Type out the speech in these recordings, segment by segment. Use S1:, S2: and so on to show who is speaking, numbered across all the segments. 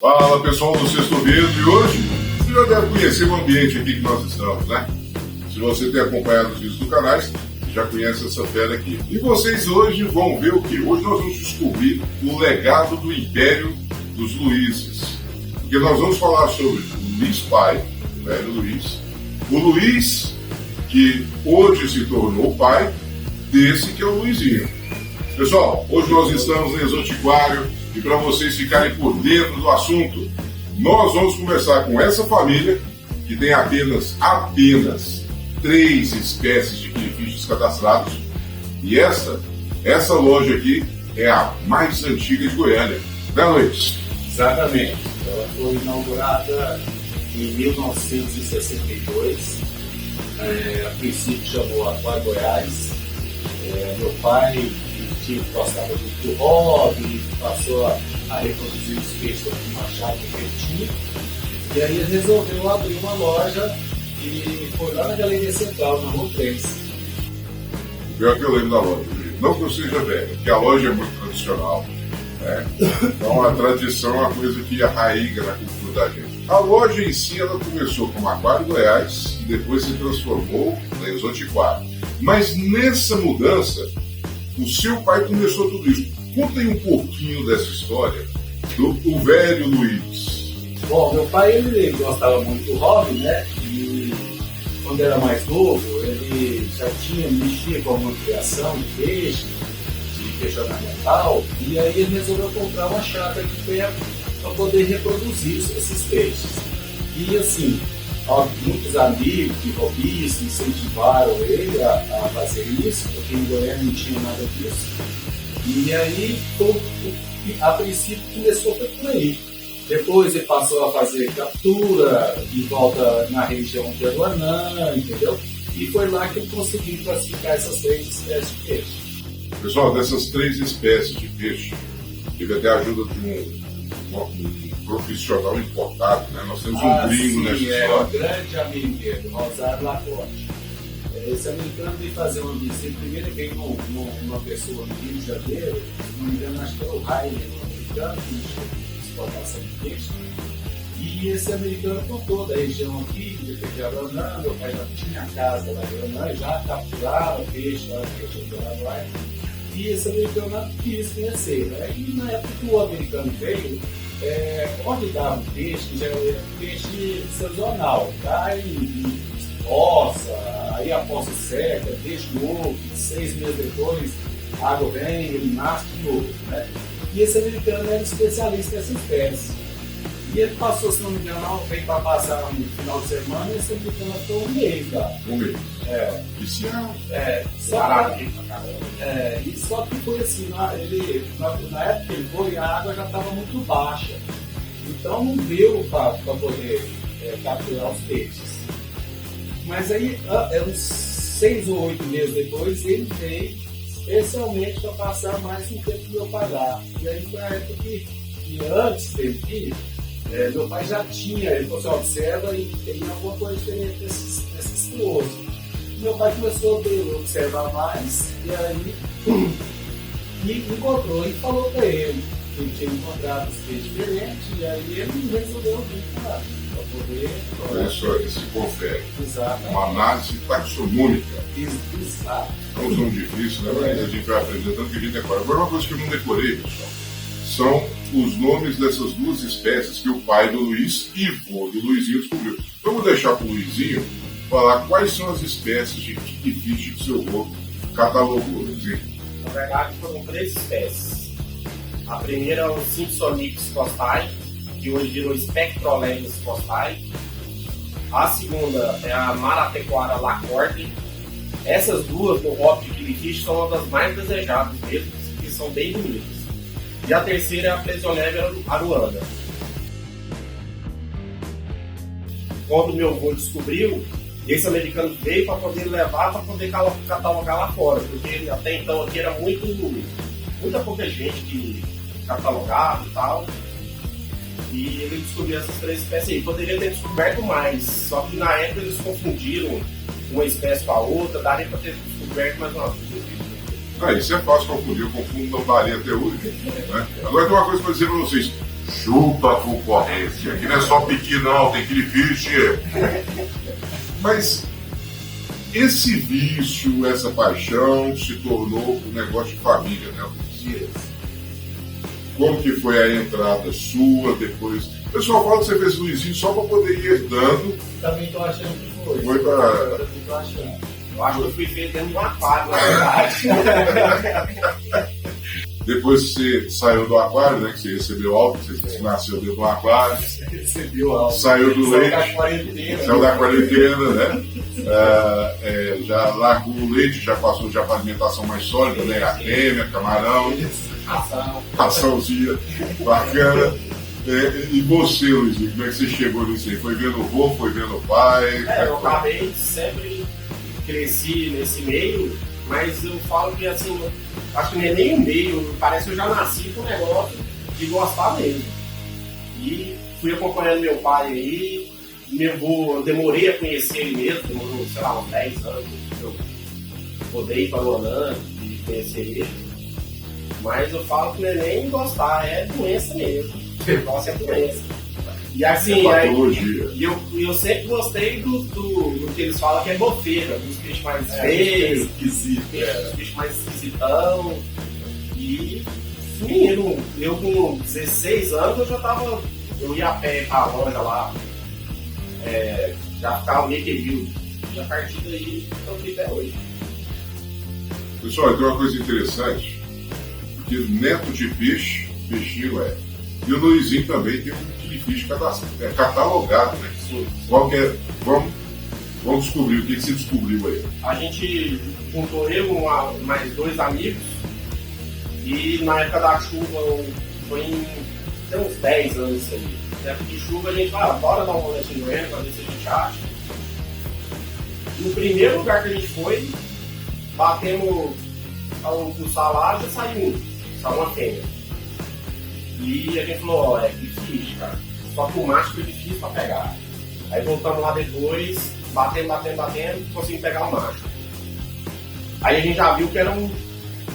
S1: Fala pessoal do Sexto Verde, e hoje você já deve conhecer o ambiente aqui que nós estamos, né? Se você tem acompanhado os vídeos do canal, você já conhece essa fera aqui. E vocês hoje vão ver o que? Hoje nós vamos descobrir o legado do Império dos Luizes. Porque nós vamos falar sobre o Luiz pai, o velho Luiz, o Luiz que hoje se tornou pai desse que é o Luizinho. Pessoal, hoje nós estamos no Exotiquário. E para vocês ficarem por dentro do assunto, nós vamos começar com essa família que tem apenas 3 espécies de quilifiches cadastrados. E essa loja aqui é a mais antiga de Goiânia, né, Luiz?
S2: Exatamente. Ela foi inaugurada em 1962. A princípio chamou Aquário Goiás. Meu pai gostava do hobby, passou a reproduzir os peixes com uma chácara que ele tinha, e aí ele resolveu abrir uma loja e foi lá na Galeria Central, na Rua 3.
S1: O pior que eu lembro da loja, não que eu seja velho, porque a loja é muito tradicional, né? Então a tradição é uma coisa que arraiga na cultura da gente. A loja em si, ela começou como Aquário Goiás e depois se transformou na Exotiquário. Mas nessa mudança, o seu pai começou tudo isso. Conta aí um pouquinho dessa história do velho Luiz.
S2: Bom, meu pai ele gostava muito do hobby, né? E quando era mais novo, ele já mexia com uma criação de peixe ornamental, e aí ele resolveu comprar uma chácara aqui perto para poder reproduzir esses peixes. E assim, muitos amigos de hobbyistas incentivaram ele a fazer isso, porque em Goiânia não tinha nada disso. E aí, a princípio, começou por aí. Depois ele passou a fazer captura em volta na região de Aruanã, entendeu? E foi lá que ele conseguiu classificar essas 3 espécies de peixe.
S1: Pessoal, dessas 3 espécies de peixe, teve até a ajuda de um profissional importado, né? Nós temos um gringo nessa história.
S2: Um grande amigo dele, Rosário Lacorte. Esse americano veio fazer uma visita. Primeiro ele veio numa pessoa no Rio de Janeiro, se não me engano, acho que era o Rainer, um americano, que mexeu com exportação de peixe. E esse americano contou da região aqui, de Aruanã. Meu pai já tinha casa lá em Aruanã, já capturava peixe lá na região de Aruanã. E esse americano quis conhecer, né? E na época que o americano veio, onde dava o peixe, já era peixe sazonal, cai em poça, aí a poça seca, deixa novo, 6 meses depois a água vem, ele nasce de novo, né? E esse americano era especialista nessa espécie. E ele passou, se não me engano, veio para passar um final de semana, e esse americano ficou um mês lá.
S1: Um mês.
S2: Viciado. E só que foi assim, na época que ele foi, a água já estava muito baixa. Então não deu para poder capturar os peixes. Mas aí, uns 6 ou 8 meses depois, ele veio especialmente para passar mais um tempo do meu pai lá. E aí foi a época que antes dele ir, meu pai já tinha, ele falou assim, observa e tem alguma coisa diferente desses crioulos. Meu pai começou a observar mais, e aí me encontrou e falou para ele que ele tinha encontrado os peixes diferentes, e aí ele resolveu vir para poder.
S1: Olha só, esse confere.
S2: Exato.
S1: Uma análise taxonômica.
S2: Exato.
S1: É um nome difícil, né? Mas a gente vai aprender tanto que a gente decora. Agora, uma coisa que eu não decorei, pessoal, são os nomes dessas 2 espécies que o pai do Luiz e vô do Luizinho descobriu. Então, eu vou deixar para o Luizinho falar quais são as espécies de quilifiche que seu vô catalogou, Luizinho.
S3: Na verdade, foram 3 espécies. A primeira é o Simpsonix costae, que hoje virou Spectrolepis costae. A segunda é a Maratequara lacorte. Essas 2 do hobby de quilifiche são uma das mais desejadas mesmo, que são bem bonitas. E a terceira é a Plesionevera aruana. Quando meu avô descobriu, esse americano veio para poder levar, para poder catalogar lá fora, porque até então aqui era muita pouca gente que catalogava e tal. E ele descobriu essas 3 espécies aí. Poderia ter descoberto mais, só que na época eles confundiram uma espécie com a outra, daria para ter descoberto mais uma vez.
S1: Isso é fácil confundir, eu confundo não daria até hoje. Né? Agora tem uma coisa para dizer para vocês. Chupa a concorrência. Aqui não é só piqui, não, tem clifish. Mas esse vício, essa paixão se tornou um negócio de família, né? Como que foi a entrada sua depois? O pessoal fala que você fez Luizinho só para poder ir herdando.
S2: Também tô achando que foi.
S1: Foi para...
S2: Também tô achando.
S3: Eu acho que eu fui feito dentro de um aquário, na verdade.
S1: Depois que você saiu do aquário, né? Que você recebeu algo, você nasceu dentro do aquário.
S2: Você recebeu algo.
S1: Saiu do leite.
S2: Saiu da quarentena.
S1: Saiu da quarentena, né? Já largou o leite, já passou já para alimentação mais sólida, né? Artêmia, camarão, raçãozinha bacana. E você, Luizinho, como é que você chegou nisso aí? Foi vendo o vô, foi vendo o pai?
S3: Eu acabei sempre cresci nesse meio, mas eu falo que assim, acho que não é nem o meio, parece que eu já nasci com o negócio de gostar mesmo. E fui acompanhando meu pai aí, meu avô, eu demorei a conhecer ele mesmo, demorou, sei lá, uns 10 anos, eu rodei para o Orlando e conhecer ele. Mas eu falo que não é nem gostar, é doença mesmo. O negócio é doença. E assim, eu sempre gostei do que eles falam que é bofeira, dos peixes mais feios, dos peixes mais esquisitão. E menino, eu com 16 anos eu ia a pé pra loja lá, já ficava meio período. E a partir daí eu fui até hoje.
S1: Pessoal, tem uma coisa interessante, que neto de peixe, peixinho é. E o Luizinho também tem um clifish catalogado, né?
S3: Sim.
S1: Qual que é? Vamos descobrir o que você descobriu aí.
S3: A gente juntou mais 2 amigos e na época da chuva tem uns 10 anos isso aí. Na época de chuva a gente fala, bora dar uma olhadinha no Eno pra ver se a gente acha. No primeiro lugar que a gente foi, batemos o salário e saiu uma fêmea. E a gente falou, é difícil, cara. Só que o macho foi difícil pra pegar. Aí voltamos lá depois, batendo, conseguimos pegar o macho. Aí a gente já viu que era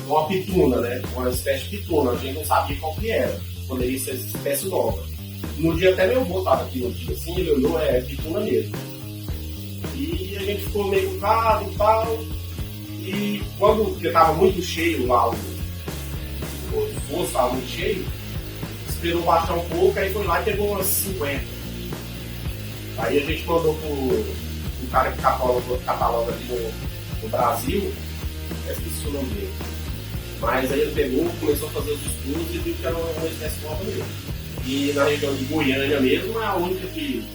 S3: uma pituna, né? Uma espécie de pituna, a gente não sabia qual que era. Poderia ser espécie nova. No dia até meu avô estava aqui no dia, assim, ele olhou, é pituna mesmo. E a gente ficou meio bocado e tal. E porque estava muito cheio lá, o poço estava muito cheio, esperou baixar um pouco, aí foi lá e pegou umas 50. Aí a gente mandou pro cara que cataloga aqui no Brasil, esqueci o nome dele. Mas aí ele pegou, começou a fazer os estudos e viu que era uma espécie nova mesmo. E na região de Goiânia mesmo é a única que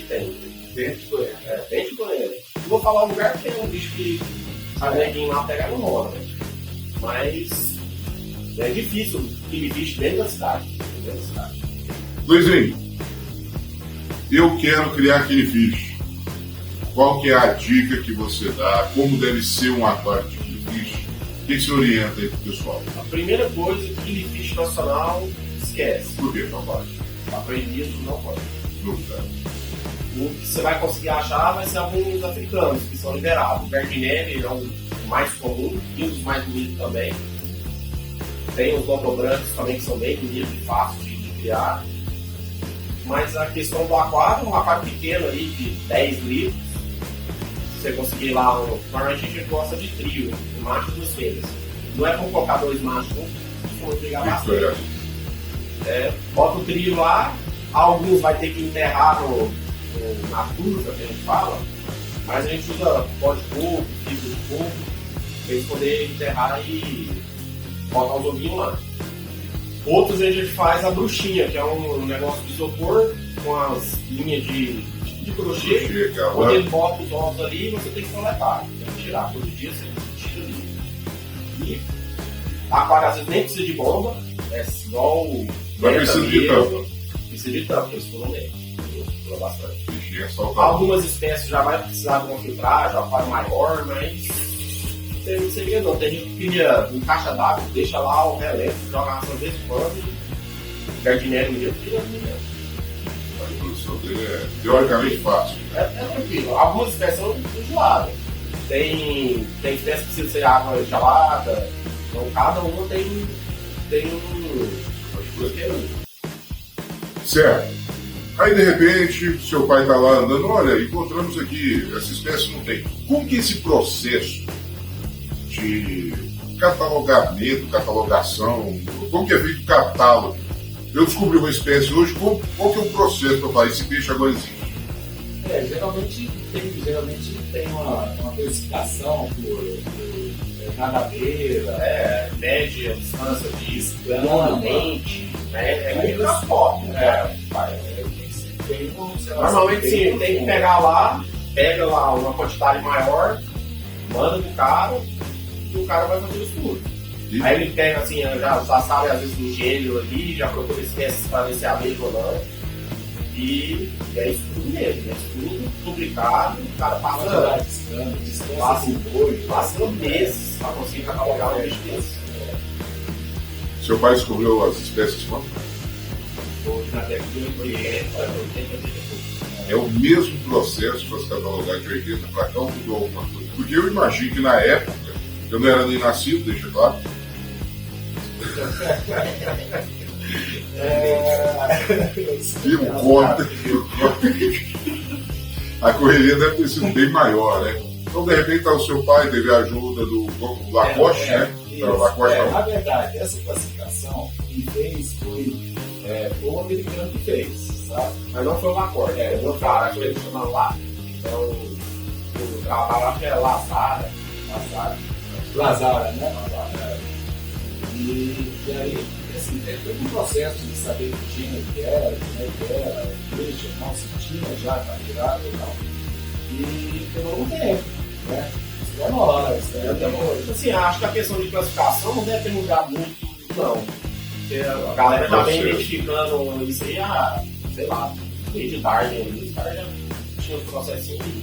S3: tem.
S2: Dentro de Goiânia.
S3: Dentro de Goiânia. Não vou falar o lugar porque é um bicho que a neguinha lá pega no rola, né? Mas é difícil aquele bicho dentro da cidade.
S1: Luizinho, eu quero criar aquele fish. Qual que é a dica que você dá? Como deve ser um aquário de fish? O que você orienta aí pro pessoal?
S3: A primeira coisa, aquele fish nacional, esquece.
S1: Por que não pode?
S3: Está proibido, não pode.
S1: Não dá.
S3: O que você vai conseguir achar vai ser alguns africanos que são liberados. O verde neve é o mais comum, e um dos mais bonitos também. Tem os lotobrancos também que são bem bonitos e fáceis de criar. Mas a questão do aquário, um aquário pequeno aí de 10 litros, se você conseguir lá, normalmente a gente gosta de trio, um macho e 2 fêmeas. Não é para colocar 2 machos, não vou brigar bastante. Bota o trio lá, alguns vai ter que enterrar na turca que a gente fala, mas a gente usa pó de coco, fibra de coco, para eles poderem enterrar e botar os ovinhos lá. Outros a gente faz a bruxinha, que é um negócio de isopor com as linhas de crochê, onde ele bota os ovos ali e você tem que coletar. Tem que tirar todo dia, você tira ali. E a aquário às vezes nem precisa de bomba, é igual o.
S1: Vai precisar de tampa.
S3: Precisa de tampa, eles falam bem. Pula bastante.
S1: É
S3: Algumas espécies já vai precisar de uma filtragem, aquário maior, mas não tem muito segredo não. Tem gente que cria em caixa d'água, deixa lá o relento, joga a ração desse pano e jardineiro mesmo, cria mesmo.
S1: A produção dele é teoricamente fácil.
S3: É tranquilo. Algumas espécies são enjoadas. Tem espécies que precisam ser água gelada, então cada uma tem um.
S1: Certo. Aí, de repente, seu pai está lá andando, olha, encontramos aqui, essa espécie não tem. Como que esse processo de catalogamento, catalogação, como que é feito o catálogo? Eu descobri uma espécie hoje, qual que é o processo para falar, esse peixe agora existe?
S2: Geralmente tem uma classificação por nadadeira,
S3: mede a distância disso,
S2: grama,
S3: mente, é meio transporte, né? Normalmente sim, tem que pegar lá, pega lá uma quantidade maior, manda pro cara e o cara vai fazer o estudo. Aí ele pega assim, já sabe às vezes do gênero ali, já procura espécies para ver se é a mesma ou não. E é estudo mesmo, é estudo publicado, o cara passa meses para conseguir catalogar um bicho desse.
S1: Seu pai descobriu as espécies quanto?
S2: Na década de 80,
S1: É o mesmo processo para se catalogar de 80 para cá ou mudou alguma coisa? Porque eu imagino que na época, eu não era nem nascido, deixa claro. A correria deve ter sido bem maior, né? Então, de repente, o seu pai teve a ajuda do Lacoste, né?
S2: Na verdade, essa classificação quem fez foi o americano que fez, sabe?
S3: Mas não foi o Lacoste, o cara que ele chama lá. Então, o trabalho acho que é Lazara,
S2: né? E aí, assim, tem todo um processo de saber que gênero que era, peixe, não se tinha já capturado e tal. E pelo um tempo, né? Isso demora,
S3: Assim, acho que a questão de classificação não deve ter mudado muito, não. Porque a galera tá bem identificando isso aí, sei lá, desde Darwin, os caras já tinham um processinho.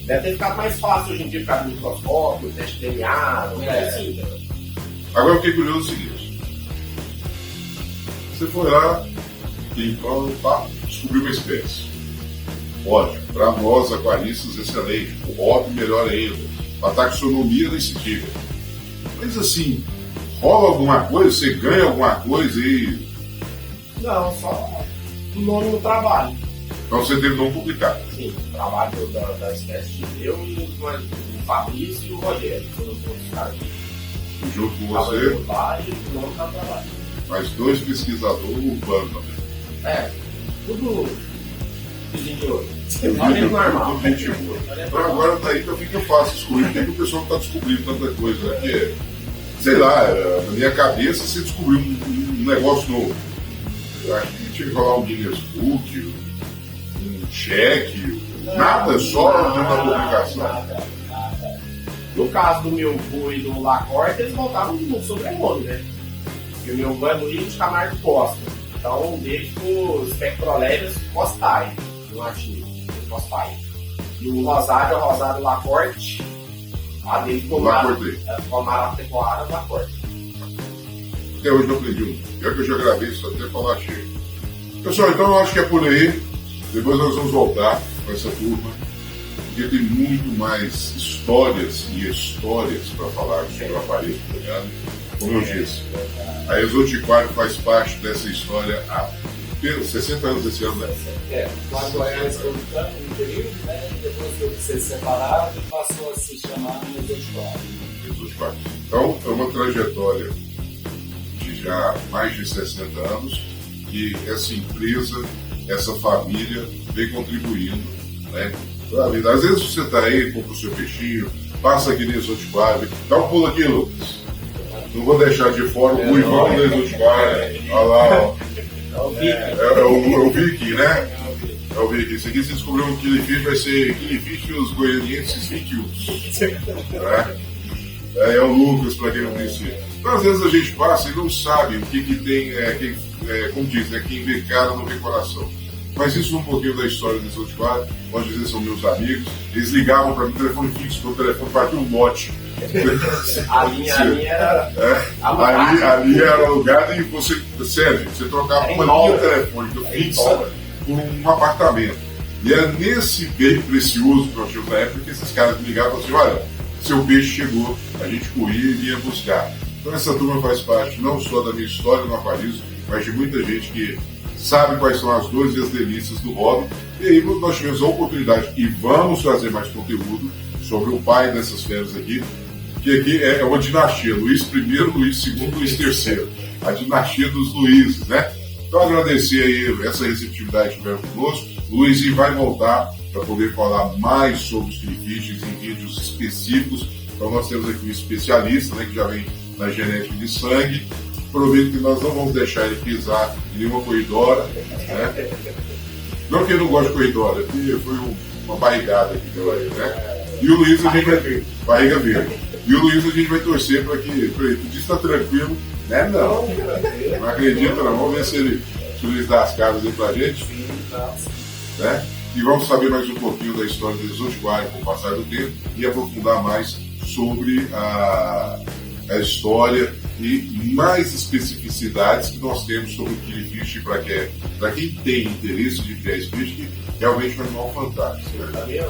S3: Deve ter ficado mais fácil hoje em dia ficar no microscópio, teste de DNA, não é assim.
S1: Agora eu fiquei curioso o seguinte. Você foi lá e então descobriu uma espécie. Ótimo, para nós aquaristas excelente, óbvio, melhor ainda. A taxonomia desse diga. Mas assim, rola alguma coisa? Você ganha alguma coisa e.
S3: Não, só o nome do trabalho.
S1: Então você terminou publicado.
S3: Sim, o trabalho da espécie de eu e o Fabrício e o Rogério, foram os outros caras que
S1: junto com você.
S3: Lá e o nome do trabalho.
S1: Mais 2 pesquisadores urbanos também.
S3: Tudo vizinho de ouro. Normal.
S1: Então agora daí então fica fácil descobrir porque o pessoal está descobrindo tanta coisa, né? Porque, sei lá, na minha cabeça você descobriu um negócio novo. Eu acho que tinha que rolar um Guinness Book, um cheque, nada, só na publicação.
S3: Nada. No caso do meu avô e do Lacorte, eles voltaram no sobrenome, né? Porque o meu avô é Luiz de Camargo Costa. Então, dele ficou Spectroleves Costai, no latim. Costai. E o Rosário é o Rosário Lacorte. A dele ficou Maratecoara Lacorte.
S1: Até hoje eu aprendi um. Pior que eu já gravei isso até falar cheio. Pessoal, então eu acho que é por aí. Depois nós vamos voltar com essa turma. Porque tem muito mais histórias e histórias para falar sobre o aparelho, tá ligado? Como eu disse, a Exotiquário faz parte dessa história há 60 anos esse ano, né?
S2: Quando era Exotiquário, um período, né? Depois teve que ser separado e passou a se chamar
S1: Exotiquário. Então, é uma trajetória de já mais de 60 anos que essa empresa, essa família vem contribuindo, né? Às vezes você está aí, compra o seu peixinho, passa aqui no Exotiquário, dá um pulo aqui, Lucas. Não vou deixar de fora o Ruivão do Exotiquário. Olha lá, ó. É o Viking, né? É o Viking. Isso aqui você descobriu um Killifish, vai ser Killifish e os goianienses Vikius. É o Lucas, para quem não conhecia. Então, às vezes a gente passa e não sabe o que tem, como diz, quem vê cara não vê coração. Mas isso um pouquinho da história do Exotiquário, pode dizer, são meus amigos. Eles ligavam para mim, telefone fixo, meu telefone partiu um lote.
S3: A linha era.
S1: Ali era o lugar e você, Sérgio, você trocava uma linha telefônica fixa por um apartamento. E era nesse bem precioso que nós tínhamos na época que esses caras me ligavam e falavam assim: olha, seu peixe chegou, a gente corria e ia buscar. Então essa turma faz parte não só da minha história no aquarismo, mas de muita gente que sabe quais são as dores e as delícias do hobby. E aí nós tivemos a oportunidade e vamos trazer mais conteúdo sobre o pai dessas feras aqui, que aqui é uma dinastia, Luís I, Luís II, Luís III, a dinastia dos Luíses, né? Então agradecer aí essa receptividade que tiveram conosco. O Luizinho vai voltar para poder falar mais sobre os killifish em vídeos específicos. Então nós temos aqui um especialista, né, que já vem na genética de sangue. Prometo que nós não vamos deixar ele pisar em nenhuma corridora, né? Não que ele não goste de corridora, porque foi uma barrigada que deu aí, né? E o Luiz a gente vai... Barriga verde. E o Luiz a gente vai torcer para que ele está tranquilo, né? Não acredita não. Vamos ver se o Luiz dá as caras aí pra gente. Né? E vamos saber mais um pouquinho da história do Exotiquário com o passar do tempo e aprofundar mais sobre a história e mais especificidades que nós temos sobre o killifish para quem tem interesse de criar esse fish, que realmente é um animal fantástico. Né?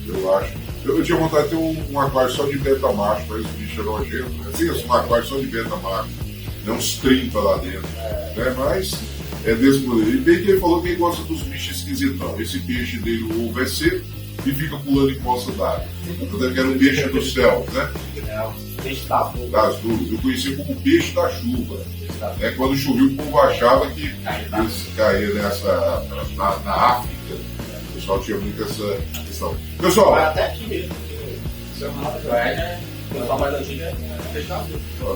S1: Eu acho. Eu tinha vontade de ter um aquário só de beta macho, mas o bicho é nojento. Né? Tem um aquário só de beta macho, né? Uns 30 lá dentro. Né? Mas é desse modelo. E bem que ele falou que ele gosta dos bichos esquisitão. Esse peixe dele, o ovo é seco e fica pulando em poça d'água. Eu deve era um peixe do céu, né?
S3: Peixe
S1: das nuvens. Eu conheci como peixe da chuva. Quando chovia, o povo achava que caía na África. O pessoal tinha muito essa questão. Pessoal,
S3: até aqui mesmo. O trabalho da gente é peixe da chuva.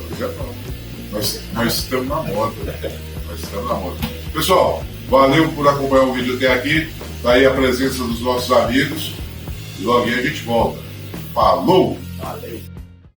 S1: Nós estamos na moda. Pessoal, valeu por acompanhar o vídeo até aqui. Tá aí a presença dos nossos amigos. E logo a gente volta. Falou!
S3: Valeu!